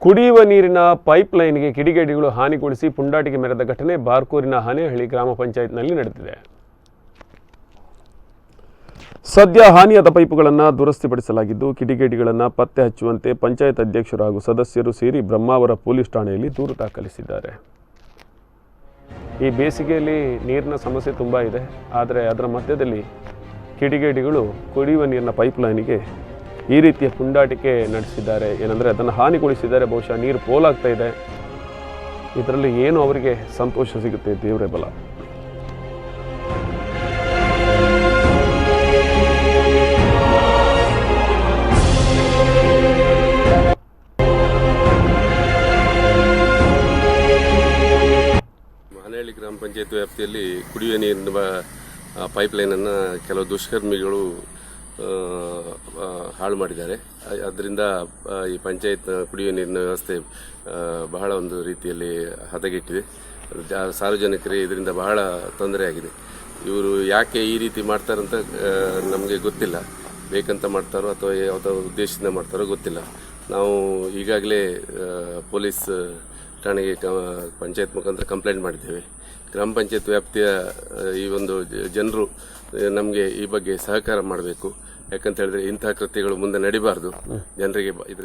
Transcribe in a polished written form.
ಕುಡಿಯುವ ನೀರಿನ ಪೈಪ್ಲೈನ್ಗೆ ಕಿಡಿಗೇಡಿಗಳು ಹಾನಿಗೊಳಿಸಿ ಪುಂಡಾಟಿಕೆ ಮೆರೆದ ಘಟನೆ ಬಾರ್ಕೂರಿನ ಹನೇಹಳ್ಳಿ ಗ್ರಾಮ ಪಂಚಾಯತ್ನಲ್ಲಿ ನಡೆದಿದೆ. ಸದ್ಯ ಹಾನಿಯಾದ ಪೈಪುಗಳನ್ನು ದುರಸ್ತಿಪಡಿಸಲಾಗಿದ್ದು, ಕಿಡಿಗೇಡಿಗಳನ್ನು ಪತ್ತೆ ಹಚ್ಚುವಂತೆ ಪಂಚಾಯತ್ ಅಧ್ಯಕ್ಷರು ಹಾಗೂ ಸದಸ್ಯರು ಸೇರಿ ಬ್ರಹ್ಮಾವರ ಪೊಲೀಸ್ ಠಾಣೆಯಲ್ಲಿ ದೂರು ದಾಖಲಿಸಿದ್ದಾರೆ. ಈ ಬೇಸಿಗೆಯಲ್ಲಿ ನೀರಿನ ಸಮಸ್ಯೆ ತುಂಬ ಇದೆ. ಆದರೆ ಅದರ ಮಧ್ಯದಲ್ಲಿ ಕಿಡಿಗೇಡಿಗಳು ಕುಡಿಯುವ ನೀರಿನ ಪೈಪ್ಲೈನಿಗೆ ಈ ರೀತಿಯ ಪುಂಡಾಟಿಕೆ ನಡೆಸಿದ್ದಾರೆ. ಏನಂದರೆ ಅದನ್ನು ಹಾನಿಗೊಳಿಸಿದ್ದಾರೆ. ಬಹುಶಃ ನೀರು ಪೋಲಾಗ್ತಾ ಇದೆ. ಇದರಲ್ಲಿ ಏನು ಅವರಿಗೆ ಸಂತೋಷ ಸಿಗುತ್ತೆ, ದೇವರೇ ಬಲ. ಹನೇಹಳ್ಳಿ ಗ್ರಾಮ ಪಂಚಾಯತ್ ವ್ಯಾಪ್ತಿಯಲ್ಲಿ ಕುಡಿಯುವ ನೀರಿನ ಪೈಪ್ಲೈನನ್ನು ಕೆಲವು ದುಷ್ಕರ್ಮಿಗಳು ಹಾಳು ಮಾಡಿದ್ದಾರೆ. ಅದರಿಂದ ಈ ಪಂಚಾಯತ್ ಕುಡಿಯುವ ನೀರಿನ ವ್ಯವಸ್ಥೆ ಬಹಳ ಒಂದು ರೀತಿಯಲ್ಲಿ ಹದಗೆಟ್ಟಿದೆ. ಸಾರ್ವಜನಿಕರಿಗೆ ಇದರಿಂದ ಬಹಳ ತೊಂದರೆಯಾಗಿದೆ. ಇವರು ಯಾಕೆ ಈ ರೀತಿ ಮಾಡ್ತಾರಂತ ನಮಗೆ ಗೊತ್ತಿಲ್ಲ. ಬೇಕಂತ ಮಾಡ್ತಾರೋ ಅಥವಾ ಯಾವುದೋ ಉದ್ದೇಶದಿಂದ ಮಾಡ್ತಾರೋ ಗೊತ್ತಿಲ್ಲ. ನಾವು ಈಗಾಗಲೇ ಪೊಲೀಸ್ ಠಾಣೆಗೆ ಪಂಚಾಯತ್ ಮುಖಾಂತರ ಕಂಪ್ಲೇಂಟ್ ಮಾಡಿದ್ದೇವೆ. ಗ್ರಾಮ ಪಂಚಾಯತ್ ವ್ಯಾಪ್ತಿಯ ಈ ಒಂದು ಜನರು ನಮಗೆ ಈ ಬಗ್ಗೆ ಸಹಕಾರ ಮಾಡಬೇಕು. ಯಾಕಂತ ಹೇಳಿದ್ರೆ ಇಂತಹ ಕೃತ್ಯಗಳು ಮುಂದೆ ನಡಿಬಾರ್ದು. ಜನರಿಗೆ ಇದರಿಂದ